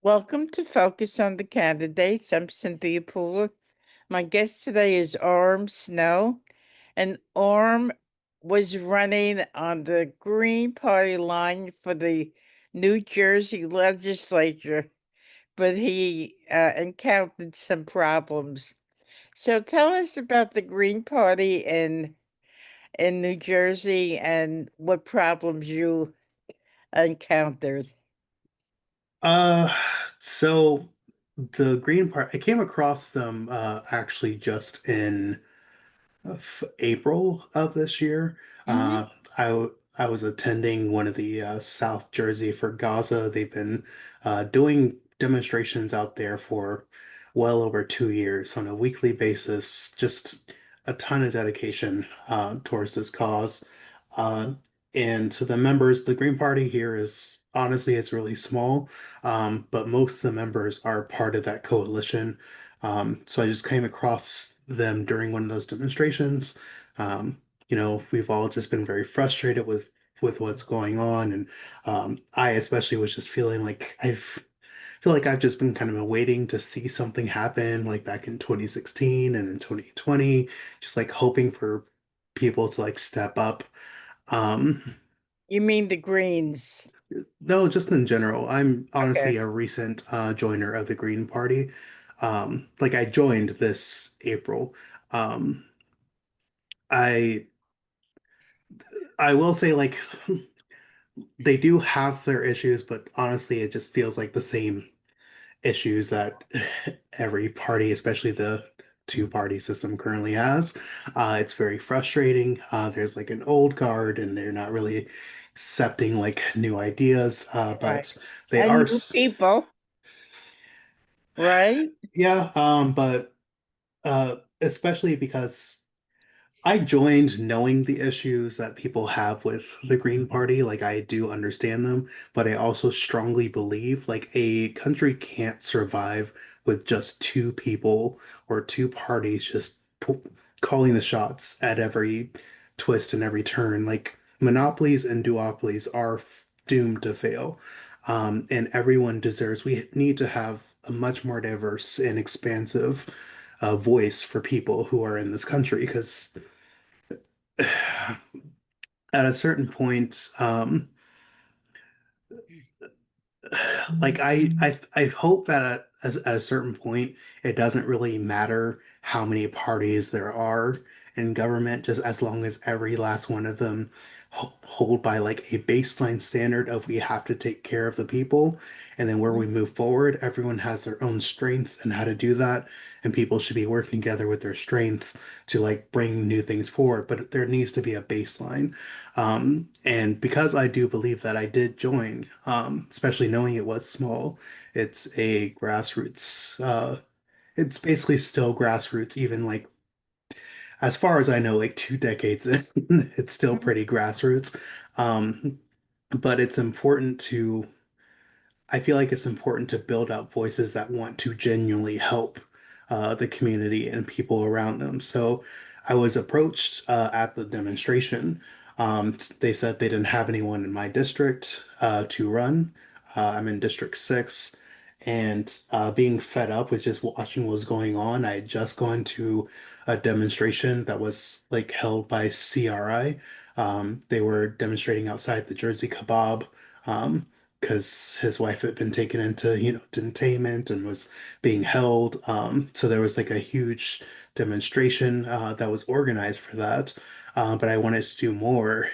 Welcome to Focus on the Candidates. I'm Cynthia Pooler. My guest today is Orum Snow, and Orum was running on the Green Party line for the New Jersey Legislature, but he encountered some problems. So tell us about the Green Party in New Jersey and what problems you encountered. Uh, so the Green Party, I came across them actually just in April of this year. Hmm. I was attending one of the South Jersey for Gaza. They've been doing demonstrations out there for well over 2 years on a weekly basis. Just a ton of dedication towards this cause. Uh, and to the members, the Green Party here is honestly it's really small, but most of the members are part of that coalition. So I just came across them during one of those demonstrations. We've all just been very frustrated with what's going on, and I especially was just feeling like I've just been kind of waiting to see something happen, like back in 2016 and in 2020, just like hoping for people to like step up. Um, You mean the Greens? no, just in general, I'm honestly Okay. a recent joiner of the Green Party. Like I joined this April. Um, I I will say like they do have their issues, but honestly, it just feels like the same issues that every party, especially the two-party system currently has. It's very frustrating. There's like an old guard, and they're not really accepting like new ideas. Right. But they And are, new people, right? yeah. But especially because I joined knowing the issues that people have with the Green Party. Like, I do understand them, but I also strongly believe like a country can't survive with just two people or two parties just calling the shots at every twist and every turn. Like, monopolies and duopolies are doomed to fail. And everyone deserves, we need to have a much more diverse and expansive voice for people who are in this country because at a certain point, like I hope that at a certain point, it doesn't really matter how many parties there are in government, just as long as every last one of them hold by like a baseline standard of we have to take care of the people, and then where we move forward, everyone has their own strengths and how to do that, and people should be working together with their strengths to like bring new things forward. But there needs to be a baseline. And because I do believe that I did join, especially knowing it was small, it's a grassroots, it's basically still grassroots, even like as far as I know, like 2 decades in, it's still Mhm. pretty grassroots. Um, but it's important to I feel like it's important to build up voices that want to genuinely help the community and people around them. So I was approached at the demonstration. They said they didn't have anyone in my district to run. I'm in District 6. And being fed up with just watching what was going on, I had just gone to a demonstration that was like held by CRI. They were demonstrating outside the Jersey Kebab. Because his wife had been taken into, detainment and was being held. So there was like a huge demonstration that was organized for that. But I wanted to do more.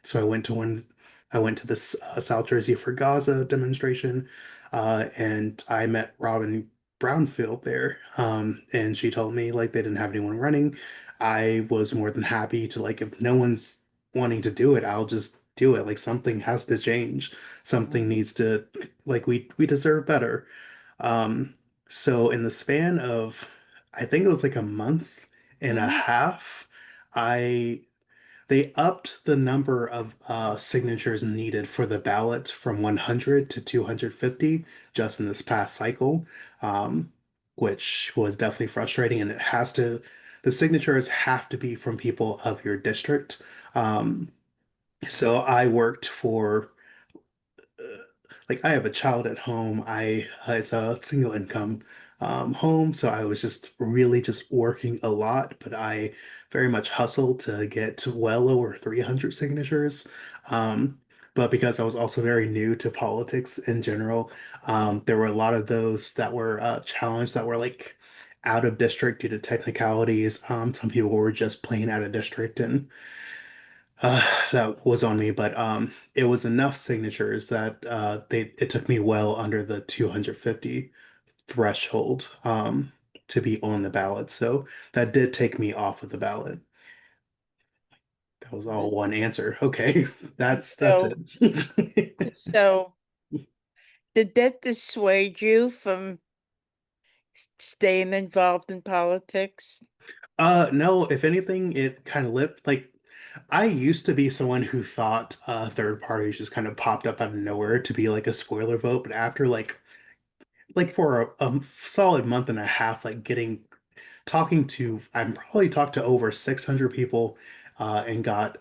So I went to this South Jersey for Gaza demonstration, and I met Robin Brownfield there. And she told me like they didn't have anyone running. I was more than happy to like if no one's wanting to do it, I'll just do it. Like something has to change. Something needs to like we deserve better. Um, so in the span of I think it was like a month and a Mhm. half, I they upped the number of signatures needed for the ballot from 100 to 250 just in this past cycle, um, which was definitely frustrating. And the signatures have to be from people of your district. So I worked for like I have a child at home. It's a single income home, so I was just really just working a lot, but I very much hustled to get to well over 300 signatures. Um, but because I was also very new to politics in general, there were a lot of those that were challenged that were like out of district due to technicalities. Some people were just plain out of district, and that was on me, but it was enough signatures that it took me well under the 250 threshold to be on the ballot. So that did take me off of the ballot. That was all one answer. Okay, that's So, it. so did that dissuade you from staying involved in politics? No, if anything, it kind of lit like I used to be someone who thought third parties just kind of popped up out of nowhere to be like a spoiler vote, but after like for a solid month and a half, like getting talking to, I'm probably talked to over 600 people and got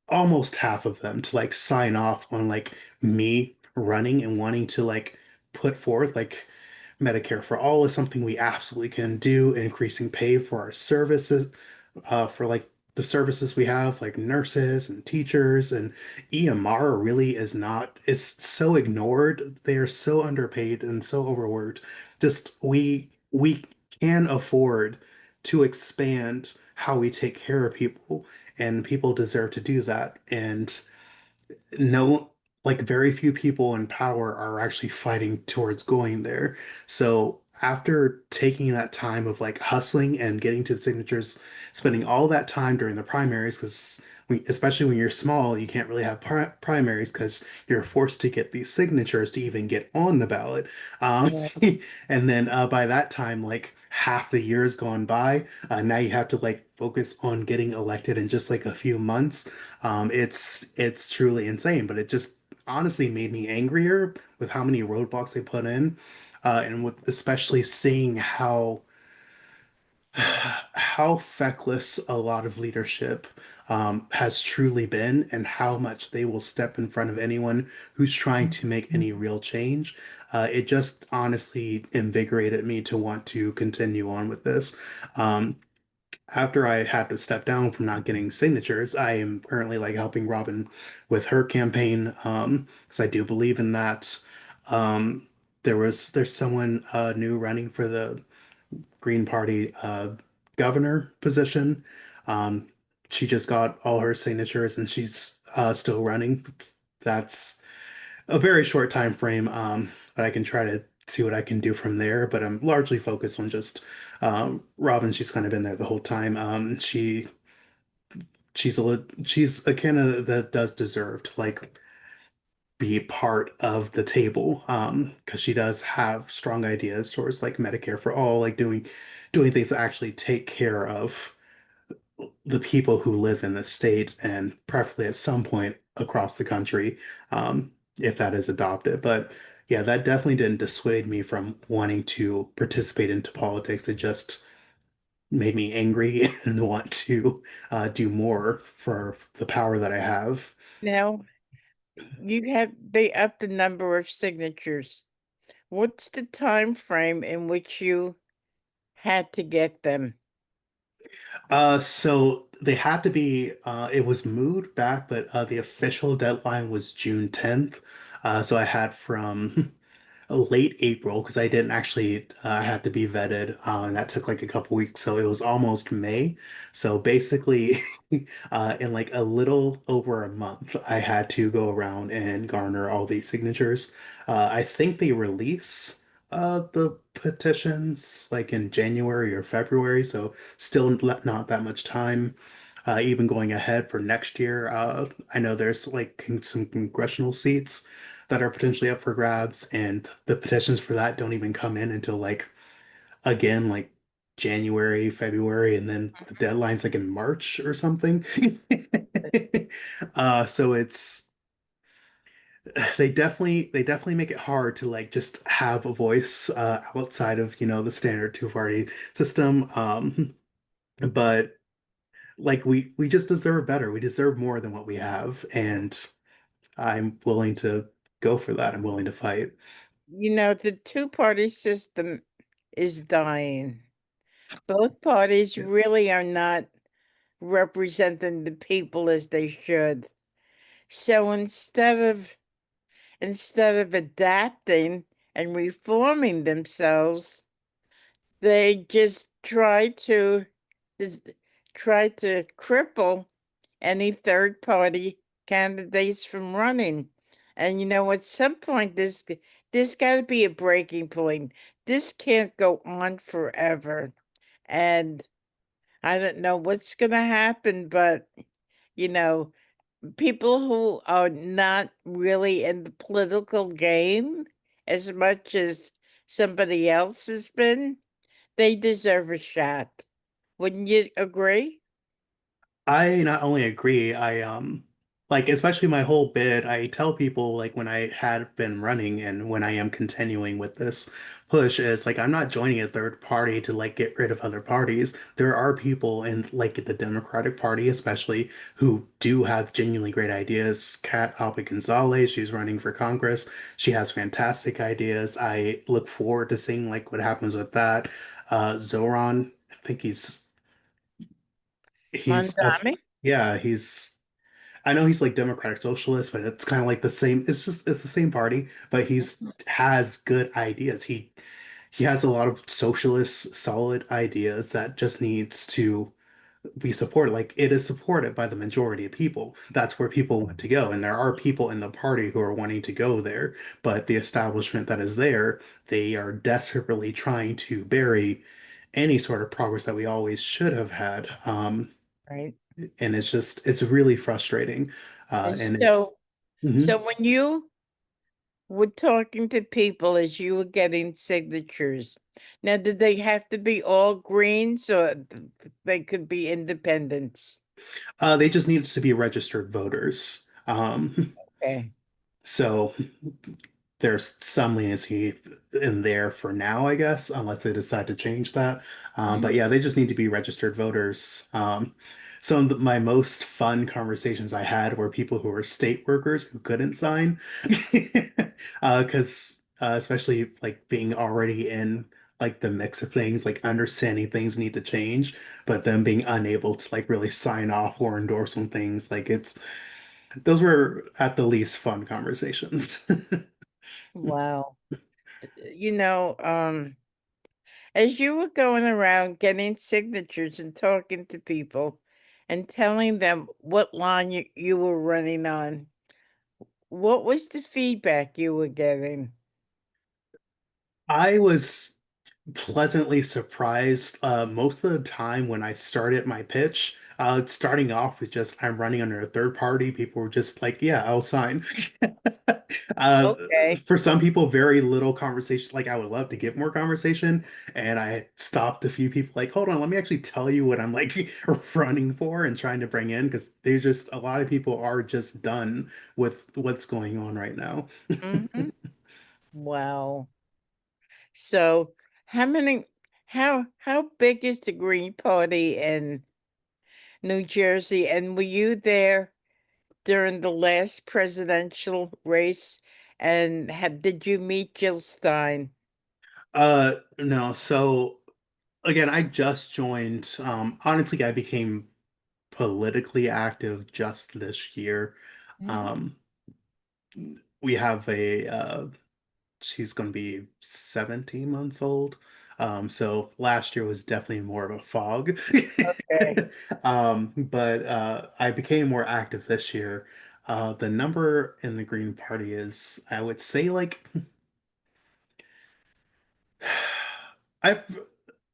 almost half of them to like sign off on like me running and wanting to like put forth like Medicare for all is something we absolutely can do, increasing pay for our services, for like the services we have, like nurses and teachers, and EMR really is not, it's so ignored. They are so underpaid and so overworked. Just we can afford to expand how we take care of people, and people deserve to do that. And no, like very few people in power are actually fighting towards going there. So after taking that time of like hustling and getting to the signatures, spending all that time during the primaries, because especially when you're small, you can't really have primaries because you're forced to get these signatures to even get on the ballot. Um, Yeah. and then by that time, like half the year has gone by. Now you have to like focus on getting elected in just like a few months. It's truly insane, but it just honestly made me angrier with how many roadblocks they put in, and with especially seeing how feckless a lot of leadership has truly been, and how much they will step in front of anyone who's trying to make any real change. It just honestly invigorated me to want to continue on with this. Um, After I had to step down from not getting signatures, I am currently like helping Robin with her campaign, because I do believe in that. Um, there's someone new running for the Green Party governor position. Um, she just got all her signatures and she's still running. That's a very short time frame, but I can try to see what I can do from there. But I'm largely focused on just Robin. She's kind of been there the whole time. She's a candidate that does deserve to like be part of the table, because she does have strong ideas towards like Medicare for all, like doing things that actually take care of the people who live in the state, and preferably at some point across the country, if that is adopted. But yeah, that definitely didn't dissuade me from wanting to participate into politics. It just made me angry and want to do more for the power that I have. Now, they upped the number of signatures. What's the time frame in which you had to get them? So they had to be, it was moved back, but the official deadline was June 10th. So I had from late April, because I didn't actually, I had to be vetted, and that took like a couple weeks. So it was almost May. So basically, in like a little over a month, I had to go around and garner all these signatures. I think they release the petitions like in January or February, so still not that much time. Even going ahead for next year, I know there's like some congressional seats that are potentially up for grabs, and the petitions for that don't even come in until like again like January, February, and then the deadline's like in March or something. So it's they definitely make it hard to like just have a voice outside of the standard two-party system. But like we just deserve better. We deserve more than what we have, and I'm willing to go for that. I'm willing to fight. The two-party system is dying. Both parties Yeah. really are not representing the people as they should. So instead of adapting and reforming themselves, they just just try to cripple any third party candidates from running. And at some point this got to be a breaking point. This can't go on forever. And I don't know what's going to happen, but you know, people who are not really in the political game as much as somebody else has been, they deserve a shot. Wouldn't you agree? I not only agree, like especially my whole bid, I tell people like when I had been running and when I am continuing with this push is like I'm not joining a third party to like get rid of other parties. There are people in like the Democratic Party especially who do have genuinely great ideas. Kat Alpe Gonzalez, she's running for Congress. She has fantastic ideas. I look forward to seeing like what happens with that. Zoran, I think he's of Mondami? yeah, I know he's like Democratic Socialist, but it's kind of like the same. It's the same party, but he's has good ideas. He has a lot of socialist solid ideas that just needs to be supported. Like it is supported by the majority of people. That's where people want to go. And there are people in the party who are wanting to go there, but the establishment that is there, they are desperately trying to bury any sort of progress that we always should have had. Right. And it's really frustrating. And And it's so mhm. when you were talking to people as you were getting signatures, now did they have to be all Greens or they could be independents? They just need to be registered voters. Okay. So there's some leniency in there for now, I guess, unless they decide to change that. But Mhm. yeah, they just need to be registered voters. Some of my most fun conversations I had were people who were state workers who couldn't sign, because especially like being already in like the mix of things, like understanding things need to change, but them being unable to like really sign off or endorse on things, like it's those were at the least fun conversations. Wow. You know, as you were going around getting signatures and talking to people and telling them what line you were running on, what was the feedback you were getting? I was pleasantly surprised most of the time when I started my pitch. Starting off with just I'm running under a third party, people were just like, "Yeah, I'll sign." uh, Okay. for some people, very little conversation. Like I would love to get more conversation, and I stopped a few people. Like, hold on, let me actually tell you what I'm like running for and trying to bring in because they just a lot of people are just done with what's going on right now. Hmm. Wow. So how many how big is the Green Party in New Jersey? And were you there during the last presidential race? And did you meet Jill Stein? No, so again, I just joined. Honestly, I became politically active just this year. Mhm. Um, we have she's going to be 17 months old. So last year was definitely more of a fog. Okay. But I became more active this year. The number in the Green Party is, I would say, like I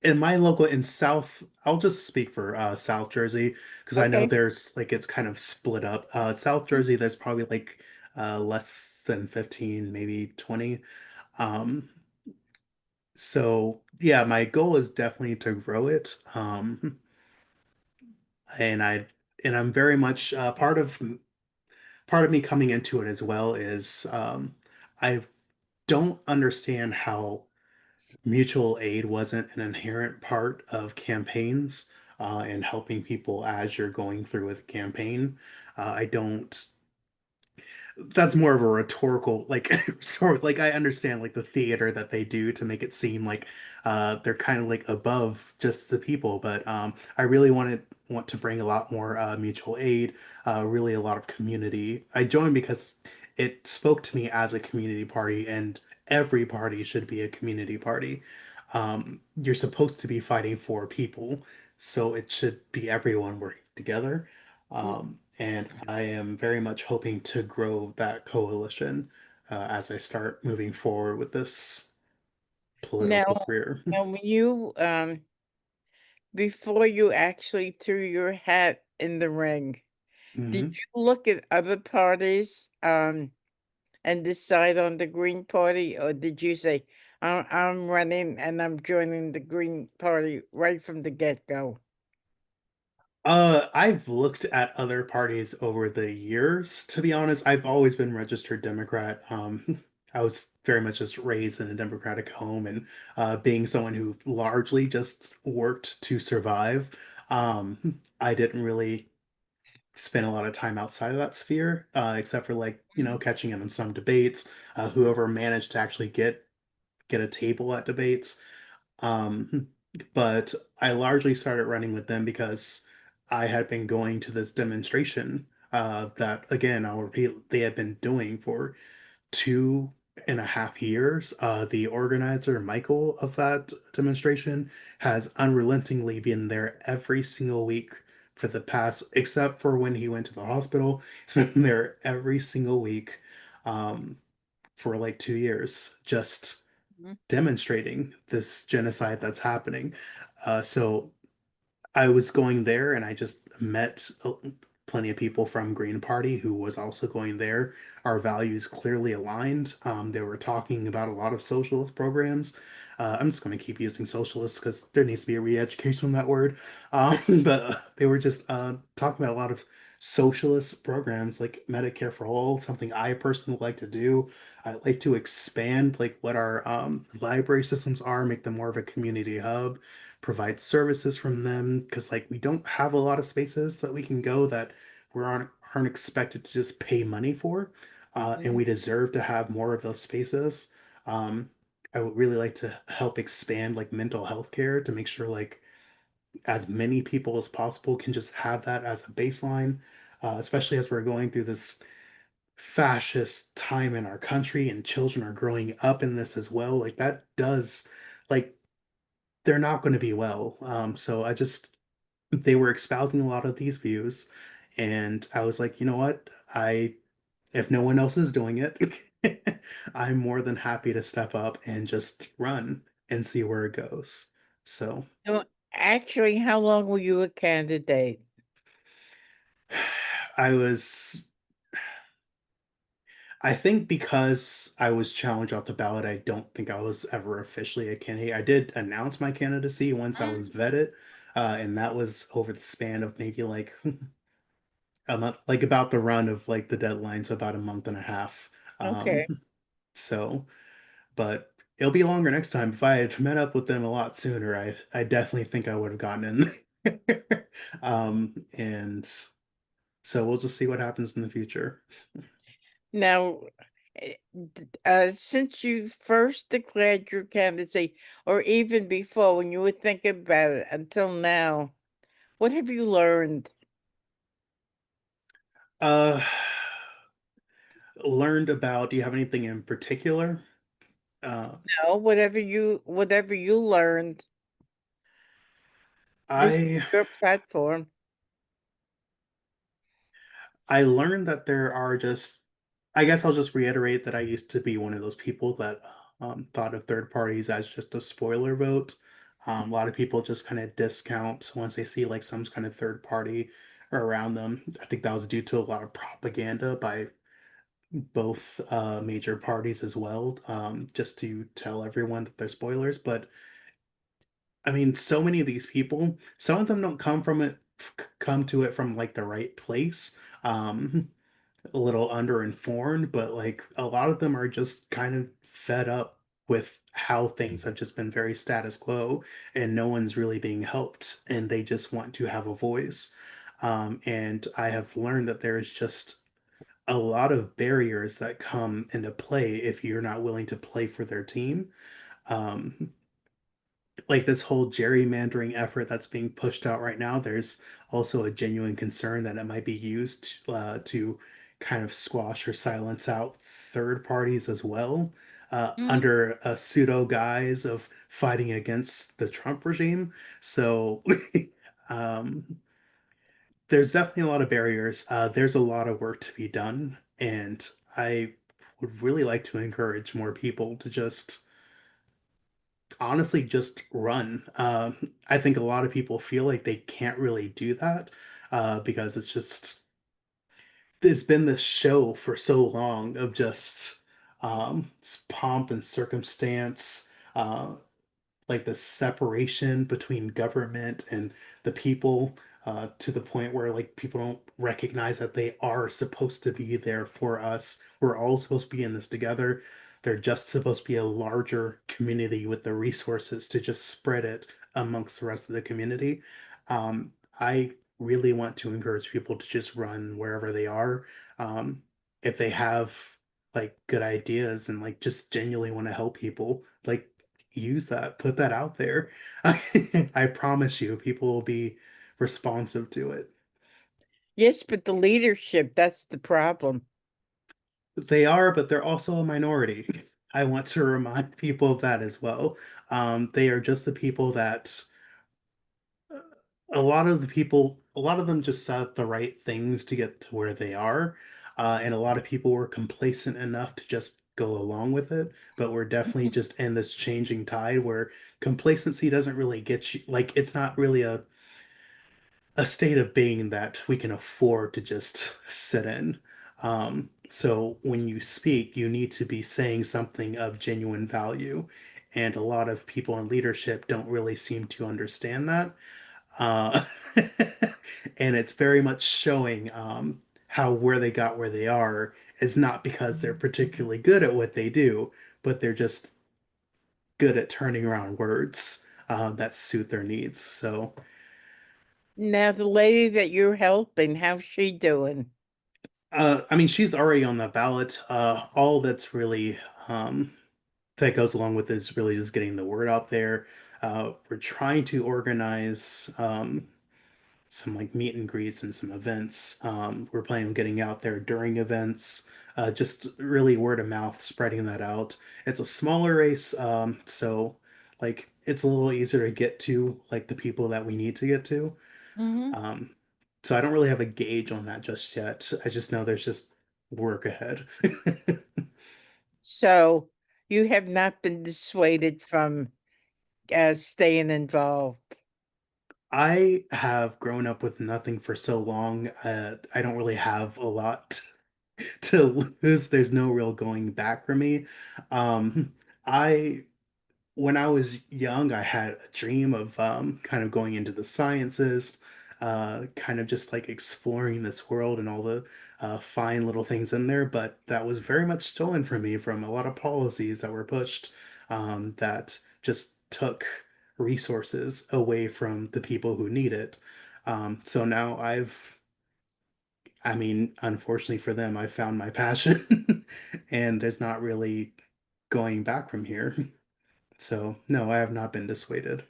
in my local in South, I'll just speak for South Jersey because I know Okay. there's like it's kind of split up. South Jersey, there's probably like less than 15, maybe 20. Um, so yeah, my goal is definitely to grow it. And I and I'm very much part of me coming into it as well is I don't understand how mutual aid wasn't an inherent part of campaigns and helping people as you're going through with a campaign. I don't. that's more of a rhetorical like sort of like I understand like the theater that they do to make it seem like they're kind of like above just the people, but I really want to bring a lot more mutual aid, really a lot of community. I joined because it spoke to me as a community party, and every party should be a community party. You're supposed to be fighting for people, so it should be everyone working together. And I am very much hoping to grow that coalition as I start moving forward with this political Now, career. now when you before you actually threw your hat in the ring, did Hmm. you look at other parties and decide on the Green Party, or did you say, I'm running and I'm joining the Green Party right from the get-go? I've looked at other parties over the years. To be honest, I've always been registered Democrat. I was very much just raised in a Democratic home, and being someone who largely just worked to survive, I didn't really spend a lot of time outside of that sphere, except for like catching him in some debates. Whoever managed to actually get a table at debates. Um, but I largely started running with them because I had been going to this demonstration that, again, I'll repeat, they had been doing for 2.5 years. The organizer, Michael, of that demonstration has unrelentingly been there every single week for the past, except for when he went to the hospital. He's been there every single week um, for like 2 years, just Mhm. demonstrating this genocide that's happening. So I was going there and I just met plenty of people from Green Party who was also going there. Our values clearly aligned. They were talking about a lot of socialist programs. I'm just going to keep using socialist because there needs to be a re-education on that word. But they were just talking about a lot of socialist programs like Medicare for All, something I personally like to do. I like to expand like what our library systems are, make them more of a community hub, provide services from them because like we don't have a lot of spaces that we can go that we aren't expected to just pay money for, and Mhm. we deserve to have more of those spaces. um, I would really like to help expand like mental health care to make sure like as many people as possible can just have that as a baseline, especially as we're going through this fascist time in our country and children are growing up in this as well. Like that does like they're not going to be well. So I just they were espousing a lot of these views, and I was like, you know what? I if no one else is doing it, I'm more than happy to step up and just run and see where it goes. So So, actually, how long were you a candidate? I was I think because I was challenged off the ballot, I don't think I was ever officially a candidate. I did announce my candidacy once I was vetted, and that was over the span of maybe like a month, like about the run of like the deadline, so about a month and a half. Okay. So, but it'll be longer next time. If I had met up with them a lot sooner, I definitely think I would have gotten in. And so we'll just see what happens in the future. Now, since you first declared your candidacy, or even before when you were thinking about it until now, what have you learned? Uh, learned about. Do you have anything in particular? Uh, No, whatever you learned. This is I your platform. I learned that there are just, I guess I'll just reiterate that I used to be one of those people that thought of third parties as just a spoiler vote. A lot of people just kind of discount once they see like some kind of third party around them. I think that was due to a lot of propaganda by both major parties as well, just to tell everyone that they're spoilers. But I mean, so many of these people, some of them don't come to it from like the right place. A little underinformed, but like a lot of them are just kind of fed up with how things have just been very status quo and no one's really being helped and they just want to have a voice. And I have learned that there is just a lot of barriers that come into play if you're not willing to play for their team. Um, like this whole gerrymandering effort that's being pushed out right now, there's also a genuine concern that it might be used to kind of squash or silence out third parties as well, Mhm. under a pseudo guise of fighting against the Trump regime. So um, there's definitely a lot of barriers. There's a lot of work to be done, and I would really like to encourage more people to just honestly just run. I think a lot of people feel like they can't really do that because it's just there's been this show for so long of just pomp and circumstance, uh, like the separation between government and the people, to the point where like people don't recognize that they are supposed to be there for us. We're all supposed to be in this together. They're just supposed to be a larger community with the resources to just spread it amongst the rest of the community. I really want to encourage people to just run wherever they are. Um, if they have like good ideas and like just genuinely want to help people, like use that, put that out there. I promise you, people will be responsive to it. Yes, but the leadership, that's the problem. They are, but they're also a minority. I want to remind people of that as well. They are just the people that a lot of them just said the right things to get to where they are. And a lot of people were complacent enough to just go along with it. But we're definitely Mhm. just in this changing tide where complacency doesn't really get you, like, it's not really a state of being that we can afford to just sit in. So when you speak, you need to be saying something of genuine value. And a lot of people in leadership don't really seem to understand that. Uh, and it's very much showing how where they got where they are is not because they're particularly good at what they do, but they're just good at turning around words that suit their needs. So, Now, the lady that you're helping, how's she doing? I mean, she's already on the ballot. All that's really that goes along with is really just getting the word out there. We're trying to organize some like meet and greets and some events. We're planning on getting out there during events, just really word of mouth, spreading that out. It's a smaller race, so like it's a little easier to get to like the people that we need to get to. Hmm. Um, so I don't really have a gauge on that just yet. I just know there's just work ahead. So, you have not been dissuaded from staying involved. I have grown up with nothing for so long. I don't really have a lot to lose. There's no real going back for me. I when I was young, I had a dream of kind of going into the sciences, kind of just like exploring this world and all the fine little things in there. But that was very much stolen from me from a lot of policies that were pushed that just took resources away from the people who need it. So now I mean, unfortunately for them, I found my passion and there's not really going back from here. So, no, I have not been dissuaded.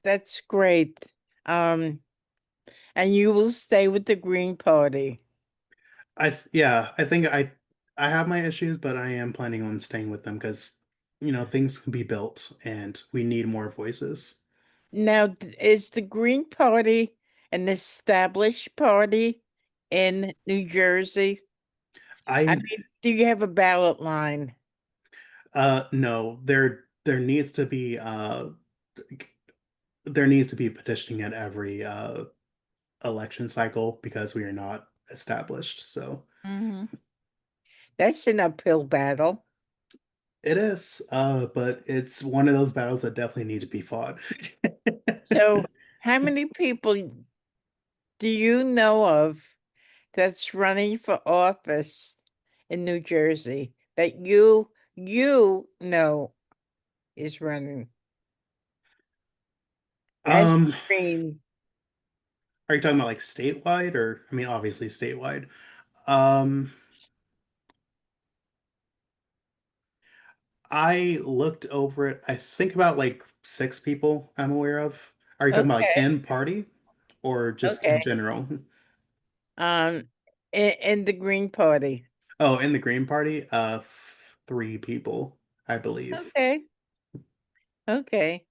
That's great. Um, and you will stay with the Green Party. Yeah, I think I have my issues, but I am planning on staying with them because, you know, things can be built and we need more voices. Now, is the Green Party an established party in New Jersey? I I mean, do you have a ballot line? no, there needs to be there needs to be petitioning at every election cycle because we are not established. So, Hmm. That's an uphill battle. it is, but it's one of those battles that definitely need to be fought. So, how many people do you know of that's running for office in New Jersey that you know is running as Um, green? are you talking about like statewide or I mean obviously statewide? Um, I looked over it. I think about like 6 people I'm aware of. Are you talking about like Okay, in party or just in okay. general? Um, in the Green Party. Oh, in the Green Party, 3 people, I believe. Okay, okay.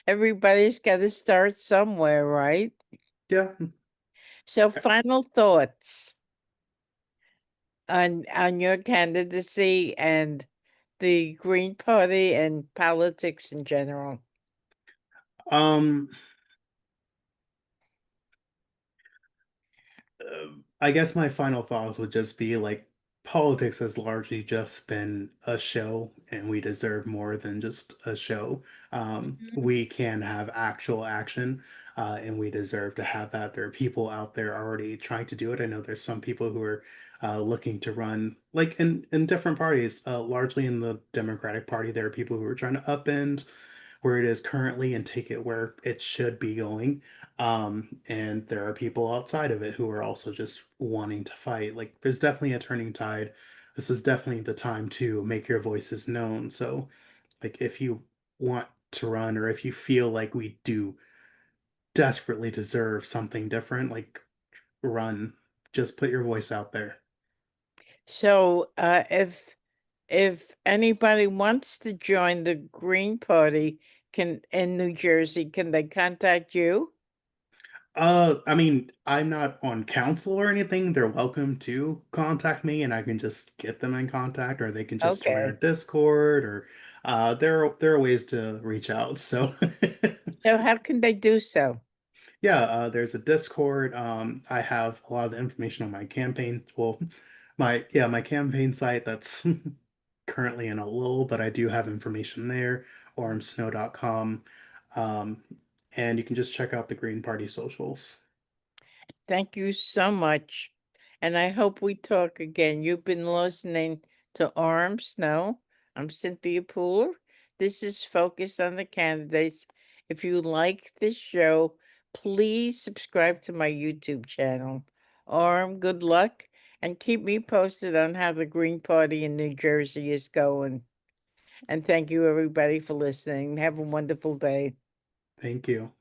Everybody's got to start somewhere, right? Yeah. So, final thoughts on your candidacy and the Green Party and politics in general. Um, I guess my final thoughts would just be like politics has largely just been a show, and we deserve more than just a show. Mhm. We can have actual action, and we deserve to have that. There are people out there already trying to do it. I know there's some people who are looking to run, like in different parties, largely in the Democratic Party. There are people who are trying to upend where it is currently and take it where it should be going. And there are people outside of it who are also just wanting to fight. Like, there's definitely a turning tide. This is definitely the time to make your voices known. So, like, if you want to run or if you feel like we do desperately deserve something different, like, run. Just put your voice out there. So, if anybody wants to join the Green Party can in New Jersey, can they contact you? I mean, I'm not on council or anything. They're welcome to contact me and I can just get them in contact, or they can just join our Okay. Discord, or there are ways to reach out. So So how can they do so? yeah, there's a Discord. I have a lot of the information on my campaign. Well, my campaign site that's currently in a lull, but I do have information there, orumsnow.com. Um, and you can just check out the Green Party socials. Thank you so much. And I hope we talk again. You've been listening to Orum Snow. I'm Cynthia Pooler. This is Focus on the Candidates. If you like this show, please subscribe to my YouTube channel. Orum, good luck and keep me posted on how the Green Party in New Jersey is going. And thank you, everybody, for listening. Have a wonderful day. Thank you.